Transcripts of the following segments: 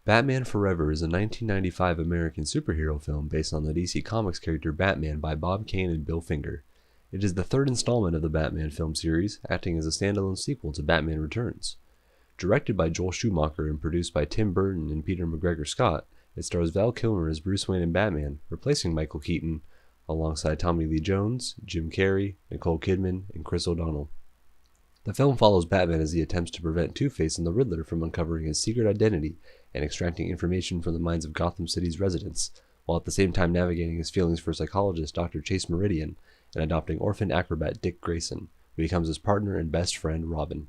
Batman Forever is a 1995 American superhero film based on the DC Comics character Batman by Bob Kane and Bill Finger. It is the third installment of the Batman film series, acting as a standalone sequel to Batman Returns. Directed by Joel Schumacher and produced by Tim Burton and Peter McGregor Scott, it stars Val Kilmer as Bruce Wayne and Batman, replacing Michael Keaton, alongside Tommy Lee Jones, Jim Carrey, Nicole Kidman, and Chris O'Donnell. The film follows Batman as he attempts to prevent Two-Face and the Riddler from uncovering his secret identity and extracting information from the minds of Gotham City's residents, while at the same time navigating his feelings for psychologist Dr. Chase Meridian and adopting orphan acrobat Dick Grayson, who becomes his partner and best friend Robin.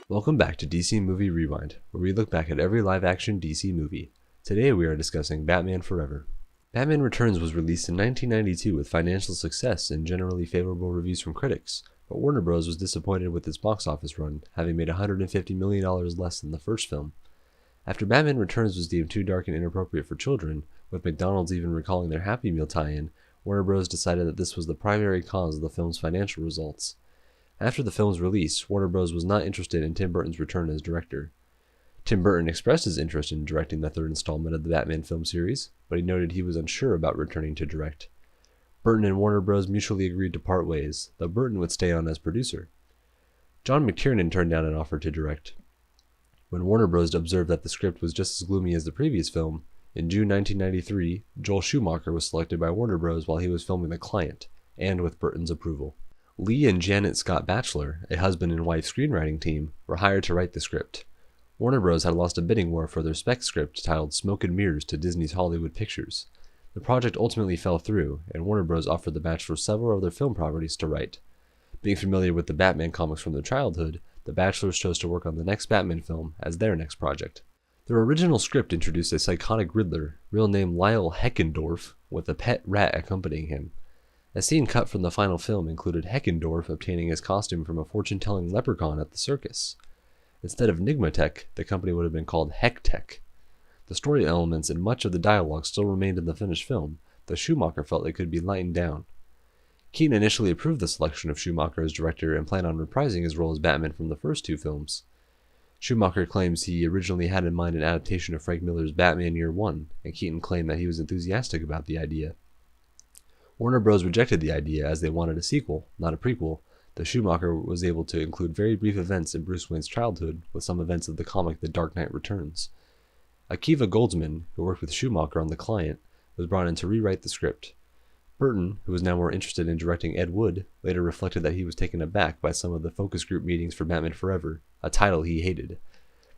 Welcome back to DC Movie Rewind, where we look back at every live-action DC movie. Today we are discussing Batman Forever. Batman Returns was released in 1992 with financial success and generally favorable reviews from critics, but Warner Bros. Was disappointed with its box office run, having made $150 million less than the first film. After Batman Returns was deemed too dark and inappropriate for children, with McDonald's even recalling their Happy Meal tie-in, Warner Bros. Decided that this was the primary cause of the film's financial results. After the film's release, Warner Bros. Was not interested in Tim Burton's return as director. Tim Burton expressed his interest in directing the third installment of the Batman film series, but he noted he was unsure about returning to direct. Burton and Warner Bros. Mutually agreed to part ways, though Burton would stay on as producer. John McTiernan turned down an offer to direct. When Warner Bros. Observed that the script was just as gloomy as the previous film, in June 1993, Joel Schumacher was selected by Warner Bros. While he was filming The Client, and with Burton's approval. Lee and Janet Scott Batchelor, a husband and wife screenwriting team, were hired to write the script. Warner Bros. Had lost a bidding war for their spec script titled Smoke and Mirrors to Disney's Hollywood Pictures. The project ultimately fell through, and Warner Bros. Offered the Batchelors several other film properties to write. Being familiar with the Batman comics from their childhood, the Batchelors chose to work on the next Batman film as their next project. Their original script introduced a psychotic Riddler, real name Lyle Heckendorf, with a pet rat accompanying him. A scene cut from the final film included Heckendorf obtaining his costume from a fortune-telling leprechaun at the circus. Instead of Nygma, the company would have been called Hecktech. The story elements and much of the dialogue still remained in the finished film, though Schumacher felt they could be lightened down. Keaton initially approved the selection of Schumacher as director and planned on reprising his role as Batman from the first two films. Schumacher claims he originally had in mind an adaptation of Frank Miller's Batman Year One, and Keaton claimed that he was enthusiastic about the idea. Warner Bros. Rejected the idea as they wanted a sequel, not a prequel, though Schumacher was able to include very brief events in Bruce Wayne's childhood with some events of the comic The Dark Knight Returns. Akiva Goldsman, who worked with Schumacher on The Client, was brought in to rewrite the script. Burton, who was now more interested in directing Ed Wood, later reflected that he was taken aback by some of the focus group meetings for Batman Forever, a title he hated.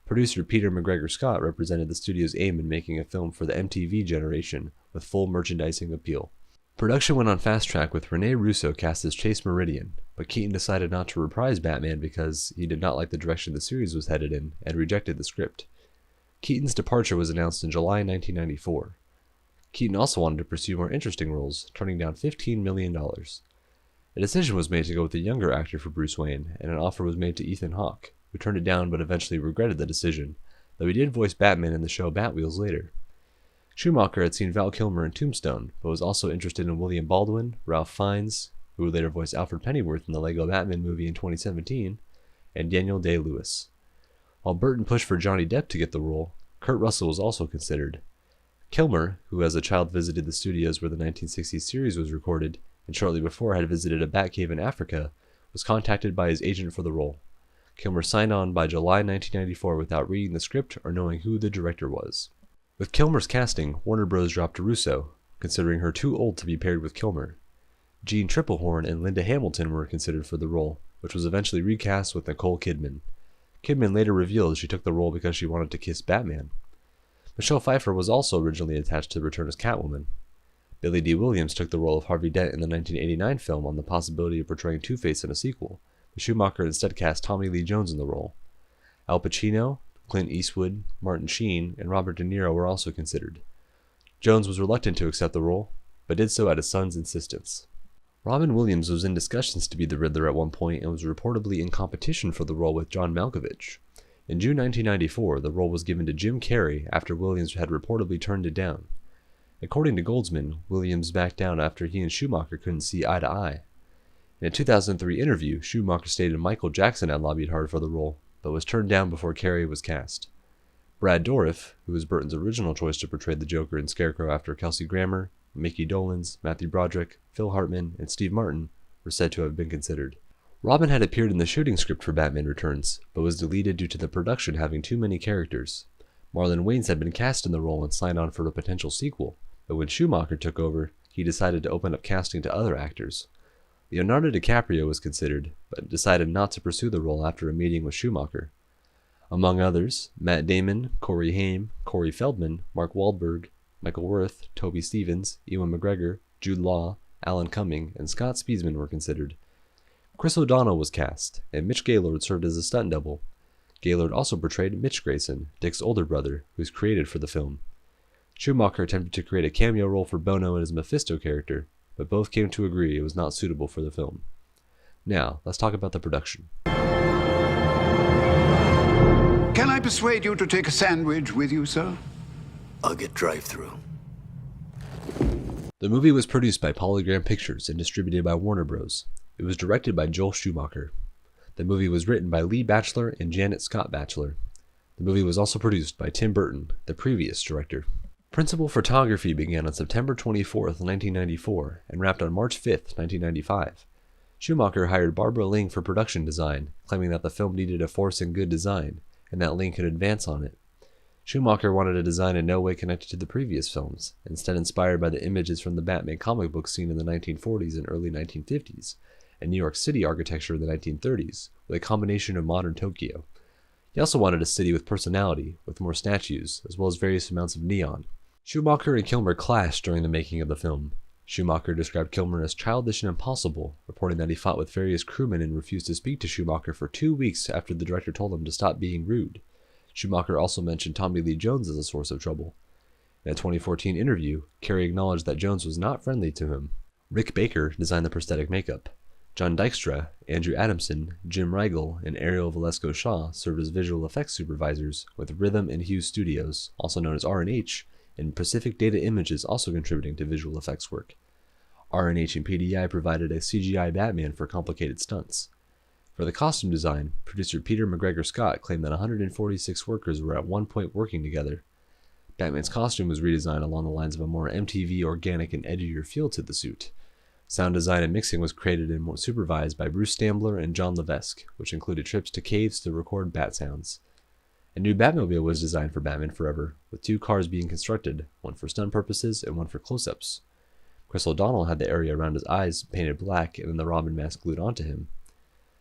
Producer Peter McGregor Scott represented the studio's aim in making a film for the MTV generation with full merchandising appeal. Production went on fast track with Rene Russo cast as Chase Meridian, but Keaton decided not to reprise Batman because he did not like the direction the series was headed in and rejected the script. Keaton's departure was announced in July 1994. Keaton also wanted to pursue more interesting roles, turning down $15 million. A decision was made to go with a younger actor for Bruce Wayne, and an offer was made to Ethan Hawke, who turned it down but eventually regretted the decision, though he did voice Batman in the show Batwheels later. Schumacher had seen Val Kilmer in Tombstone, but was also interested in William Baldwin, Ralph Fiennes, who would later voice Alfred Pennyworth in the Lego Batman movie in 2017, and Daniel Day-Lewis. While Burton pushed for Johnny Depp to get the role, Kurt Russell was also considered. Kilmer, who as a child visited the studios where the 1960s series was recorded, and shortly before had visited a Batcave in Africa, was contacted by his agent for the role. Kilmer signed on by July 1994 without reading the script or knowing who the director was. With Kilmer's casting, Warner Bros. Dropped Russo, considering her too old to be paired with Kilmer. Jean Triplehorn and Linda Hamilton were considered for the role, which was eventually recast with Nicole Kidman. Kidman later revealed she took the role because she wanted to kiss Batman. Michelle Pfeiffer was also originally attached to return as Catwoman. Billy D. Williams took the role of Harvey Dent in the 1989 film on the possibility of portraying Two-Face in a sequel, but Schumacher instead cast Tommy Lee Jones in the role. Al Pacino, Clint Eastwood, Martin Sheen, and Robert De Niro were also considered. Jones was reluctant to accept the role, but did so at his son's insistence. Robin Williams was in discussions to be the Riddler at one point and was reportedly in competition for the role with John Malkovich. In June 1994, the role was given to Jim Carrey after Williams had reportedly turned it down. According to Goldsman, Williams backed down after he and Schumacher couldn't see eye to eye. In a 2003 interview, Schumacher stated Michael Jackson had lobbied hard for the role, but was turned down before Carrey was cast. Brad Dourif, who was Burton's original choice to portray the Joker and Scarecrow after Kelsey Grammer, Mickey Dolenz, Matthew Broderick, Phil Hartman, and Steve Martin, were said to have been considered. Robin had appeared in the shooting script for Batman Returns, but was deleted due to the production having too many characters. Marlon Wayans had been cast in the role and signed on for a potential sequel, but when Schumacher took over, he decided to open up casting to other actors. Leonardo DiCaprio was considered, but decided not to pursue the role after a meeting with Schumacher. Among others, Matt Damon, Corey Haim, Corey Feldman, Mark Wahlberg, Michael Worth, Toby Stephens, Ewan McGregor, Jude Law, Alan Cumming, and Scott Speedman were considered. Chris O'Donnell was cast, and Mitch Gaylord served as a stunt double. Gaylord also portrayed Mitch Grayson, Dick's older brother, who was created for the film. Schumacher attempted to create a cameo role for Bono and his Mephisto character, but both came to agree it was not suitable for the film. Now, let's talk about the production. Can I persuade you to take a sandwich with you, sir? I'll get drive-through. The movie was produced by Polygram Pictures and distributed by Warner Bros. It was directed by Joel Schumacher. The movie was written by Lee Batchelor and Janet Scott Batchelor. The movie was also produced by Tim Burton, the previous director. Principal photography began on September 24, 1994, and wrapped on March 5, 1995. Schumacher hired Barbara Ling for production design, claiming that the film needed a force and good design, and that Ling could advance on it. Schumacher wanted a design in no way connected to the previous films, instead inspired by the images from the Batman comic book scene in the 1940s and early 1950s, and New York City architecture in the 1930s, with a combination of modern Tokyo. He also wanted a city with personality, with more statues, as well as various amounts of neon. Schumacher and Kilmer clashed during the making of the film. Schumacher described Kilmer as childish and impossible, reporting that he fought with various crewmen and refused to speak to Schumacher for 2 weeks after the director told him to stop being rude. Schumacher also mentioned Tommy Lee Jones as a source of trouble. In a 2014 interview, Carrey acknowledged that Jones was not friendly to him. Rick Baker designed the prosthetic makeup. John Dykstra, Andrew Adamson, Jim Riegel, and Ariel Velasco-Shaw served as visual effects supervisors, with Rhythm and Hue Studios, also known as R&H, and Pacific Data Images also contributing to visual effects work. R&H and PDI provided a CGI Batman for complicated stunts. For the costume design, producer Peter McGregor Scott claimed that 146 workers were at one point working together. Batman's costume was redesigned along the lines of a more MTV organic and edgier feel to the suit. Sound design and mixing was created and supervised by Bruce Stambler and John Levesque, which included trips to caves to record bat sounds. A new Batmobile was designed for Batman Forever, with 2 cars being constructed, one for stunt purposes and one for close-ups. Chris O'Donnell had the area around his eyes painted black and then the Robin mask glued onto him.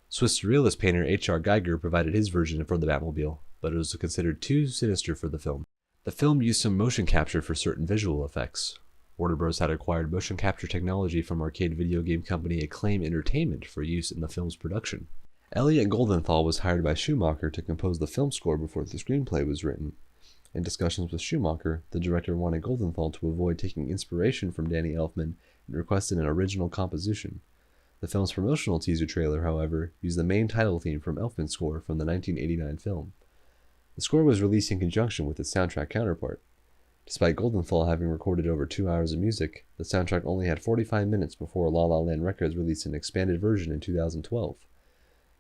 Swiss surrealist painter H.R. Geiger provided his version for the Batmobile, but it was considered too sinister for the film. The film used some motion capture for certain visual effects. Warner Bros. Had acquired motion capture technology from arcade video game company Acclaim Entertainment for use in the film's production. Elliot Goldenthal was hired by Schumacher to compose the film score before the screenplay was written. In discussions with Schumacher, the director wanted Goldenthal to avoid taking inspiration from Danny Elfman and requested an original composition. The film's promotional teaser trailer, however, used the main title theme from Elfman's score from the 1989 film. The score was released in conjunction with its soundtrack counterpart. Despite Goldenthal having recorded over 2 hours of music, the soundtrack only had 45 minutes before La La Land Records released an expanded version in 2012.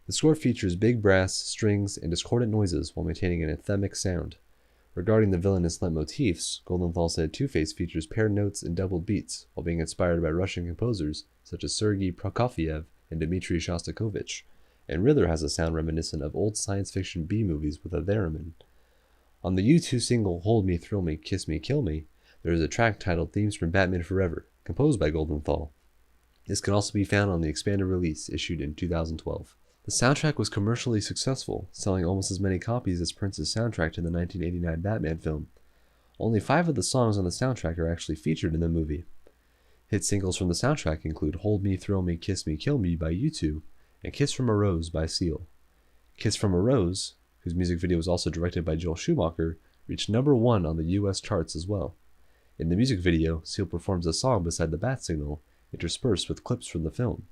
The score features big brass, strings, and discordant noises while maintaining an anthemic sound. Regarding the villainous leitmotifs, Goldenthal said Two-Face features paired notes and doubled beats, while being inspired by Russian composers such as Sergei Prokofiev and Dmitri Shostakovich, and Riddler has a sound reminiscent of old science fiction B-movies with a theremin. On the U2 single Hold Me, Thrill Me, Kiss Me, Kill Me, there is a track titled Themes from Batman Forever, composed by Goldenthal. This can also be found on the expanded release issued in 2012. The soundtrack was commercially successful, selling almost as many copies as Prince's soundtrack to the 1989 Batman film. Only 5 of the songs on the soundtrack are actually featured in the movie. Hit singles from the soundtrack include Hold Me, Thrill Me, Kiss Me, Kill Me by U2, and Kiss from a Rose by Seal. Kiss from a Rose, whose music video was also directed by Joel Schumacher, reached number 1 on the US charts as well. In the music video, Seal performs a song beside the bat signal, interspersed with clips from the film.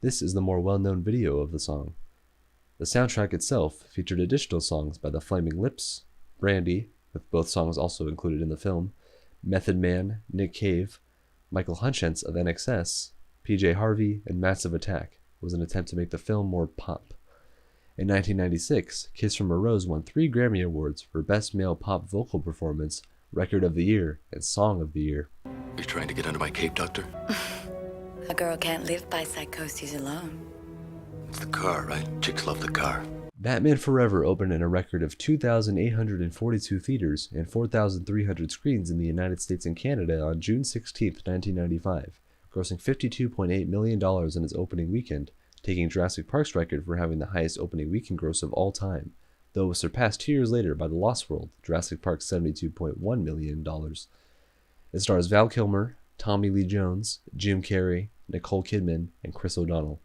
This is the more well-known video of the song. The soundtrack itself featured additional songs by the Flaming Lips, Brandy, with both songs also included in the film, Method Man, Nick Cave, Michael Hunchence of NXS, PJ Harvey, and Massive Attack. It was an attempt to make the film more pop. In 1996, Kiss from a Rose won 3 Grammy Awards for Best Male Pop Vocal Performance, Record of the Year, and Song of the Year. You trying to get under my cape, Doctor? A girl can't live by psychoses alone. It's the car, right? Chicks love the car. Batman Forever opened in a record of 2,842 theaters and 4,300 screens in the United States and Canada on June 16, 1995, grossing $52.8 million in its opening weekend, taking Jurassic Park's record for having the highest opening weekend gross of all time, though it was surpassed 2 years later by The Lost World, Jurassic Park's $72.1 million. It stars Val Kilmer, Tommy Lee Jones, Jim Carrey, Nicole Kidman, and Chris O'Donnell.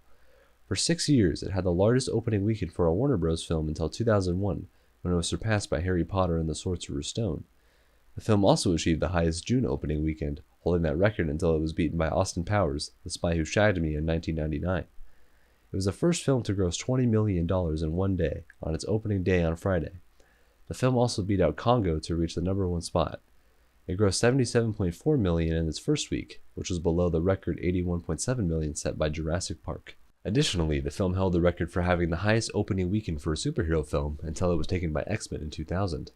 For 6 years, it had the largest opening weekend for a Warner Bros. Film until 2001, when it was surpassed by Harry Potter and the Sorcerer's Stone. The film also achieved the highest June opening weekend, holding that record until it was beaten by Austin Powers, The Spy Who Shagged Me in 1999. It was the first film to gross $20 million in one day, on its opening day on Friday. The film also beat out Congo to reach the #1 spot. It grossed $77.4 million in its first week, which was below the record $81.7 million set by Jurassic Park. Additionally, the film held the record for having the highest opening weekend for a superhero film until it was taken by X-Men in 2000.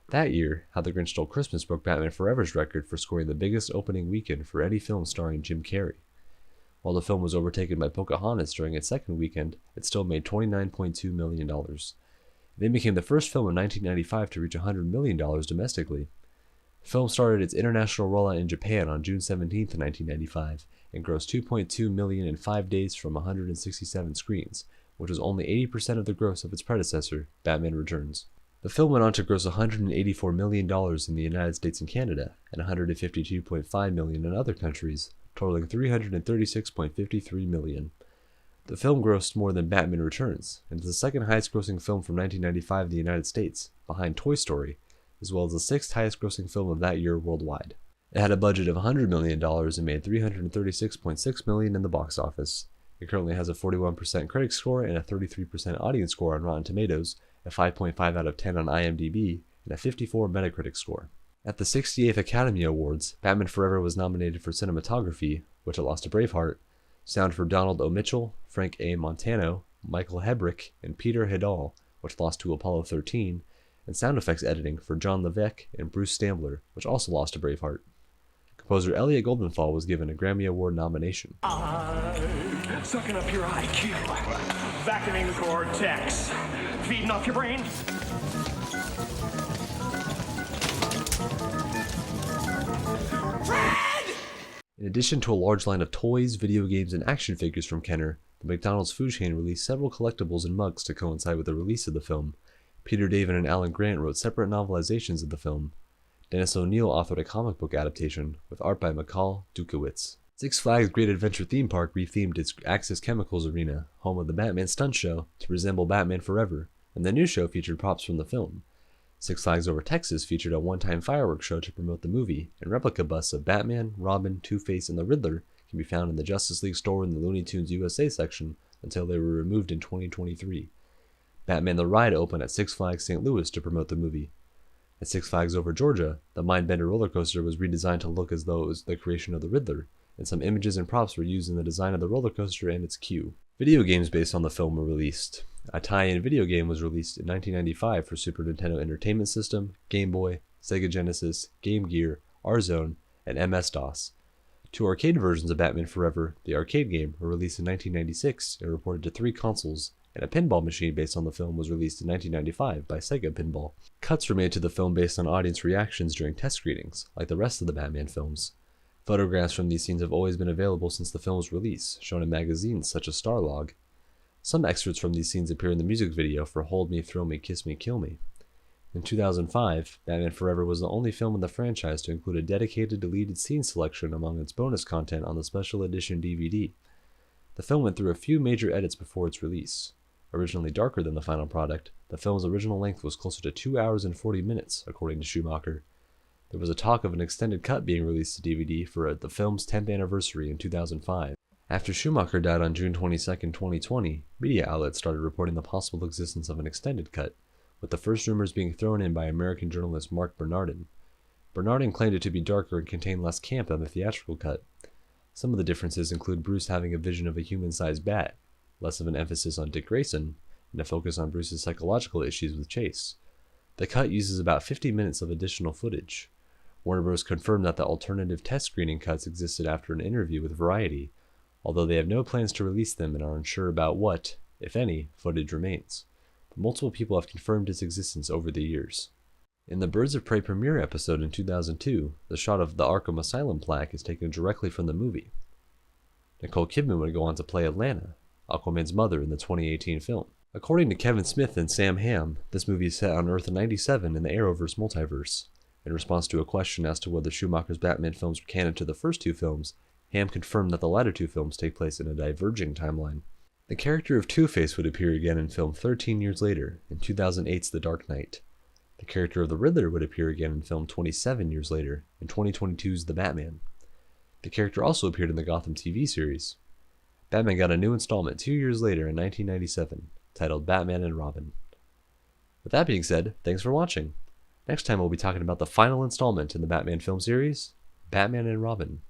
That year, How the Grinch Stole Christmas broke Batman Forever's record for scoring the biggest opening weekend for any film starring Jim Carrey. While the film was overtaken by Pocahontas during its second weekend, it still made $29.2 million. It then became the first film in 1995 to reach $100 million domestically. The film started its international rollout in Japan on June 17, 1995, and grossed $2.2 million in 5 days from 167 screens, which was only 80% of the gross of its predecessor, Batman Returns. The film went on to gross $184 million in the United States and Canada, and $152.5 million in other countries, totaling $336.53 million. The film grossed more than Batman Returns, and is the second highest grossing film from 1995 in the United States, behind Toy Story, as well as the 6th highest grossing film of that year worldwide. It had a budget of $100 million and made $336.6 million in the box office. It currently has a 41% critic score and a 33% audience score on Rotten Tomatoes, a 5.5 out of 10 on IMDb, and a 54 Metacritic score. At the 68th Academy Awards, Batman Forever was nominated for cinematography, which it lost to Braveheart, sound for Donald O. Mitchell, Frank A. Montano, Michael Hebrick, and Peter Hidall, which lost to Apollo 13, and sound effects editing for John Levesque and Bruce Stambler, which also lost to Braveheart. Composer Elliot Goldenthal was given a Grammy Award nomination. Sucking up your IQ, vacuuming the cortex, feeding off your brain. In addition to a large line of toys, video games, and action figures from Kenner, the McDonald's food chain released several collectibles and mugs to coincide with the release of the film. Peter David and Alan Grant wrote separate novelizations of the film. Dennis O'Neil authored a comic book adaptation, with art by McCall Dukowitz. Six Flags Great Adventure Theme Park rethemed its Axis Chemicals Arena, home of the Batman stunt show, to resemble Batman Forever, and the new show featured props from the film. Six Flags Over Texas featured a one-time fireworks show to promote the movie, and replica busts of Batman, Robin, Two-Face, and the Riddler can be found in the Justice League store in the Looney Tunes USA section until they were removed in 2023. Batman the Ride opened at Six Flags St. Louis to promote the movie. At Six Flags Over Georgia, the Mindbender roller coaster was redesigned to look as though it was the creation of the Riddler, and some images and props were used in the design of the roller coaster and its queue. Video games based on the film were released. A tie-in video game was released in 1995 for Super Nintendo Entertainment System, Game Boy, Sega Genesis, Game Gear, R-Zone, and MS-DOS. Two arcade versions of Batman Forever, the arcade game, were released in 1996 and reported to 3 consoles, and a pinball machine based on the film was released in 1995 by Sega Pinball. Cuts were made to the film based on audience reactions during test screenings, like the rest of the Batman films. Photographs from these scenes have always been available since the film's release, shown in magazines such as Starlog. Some excerpts from these scenes appear in the music video for Hold Me, Throw Me, Kiss Me, Kill Me. In 2005, Batman Forever was the only film in the franchise to include a dedicated deleted scene selection among its bonus content on the special edition DVD. The film went through a few major edits before its release. Originally darker than the final product, the film's original length was closer to 2 hours and 40 minutes, according to Schumacher. There was a talk of an extended cut being released to DVD for the film's 10th anniversary in 2005. After Schumacher died on June 22, 2020, media outlets started reporting the possible existence of an extended cut, with the first rumors being thrown in by American journalist Mark Bernardin. Bernardin claimed it to be darker and contain less camp than the theatrical cut. Some of the differences include Bruce having a vision of a human-sized bat, less of an emphasis on Dick Grayson, and to focus on Bruce's psychological issues with Chase. The cut uses about 50 minutes of additional footage. Warner Bros. Confirmed that the alternative test screening cuts existed after an interview with Variety, although they have no plans to release them and are unsure about what, if any, footage remains. But multiple people have confirmed its existence over the years. In the Birds of Prey premiere episode in 2002, the shot of the Arkham Asylum plaque is taken directly from the movie. Nicole Kidman would go on to play Atlanta, Aquaman's mother in the 2018 film. According to Kevin Smith and Sam Hamm, this movie is set on Earth 97 in the Arrowverse multiverse. In response to a question as to whether Schumacher's Batman films were canon to the first two films, Hamm confirmed that the latter two films take place in a diverging timeline. The character of Two-Face would appear again in film 13 years later, in 2008's The Dark Knight. The character of the Riddler would appear again in film 27 years later, in 2022's The Batman. The character also appeared in the Gotham TV series. Batman got a new installment 2 years later in 1997, titled Batman and Robin. With that being said, thanks for watching. Next time we'll be talking about the final installment in the Batman film series, Batman and Robin.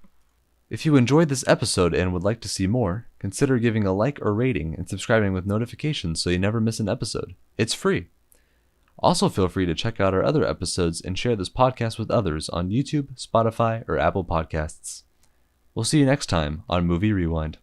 If you enjoyed this episode and would like to see more, consider giving a like or rating and subscribing with notifications so you never miss an episode. It's free. Also feel free to check out our other episodes and share this podcast with others on YouTube, Spotify, or Apple Podcasts. We'll see you next time on Movie Rewind.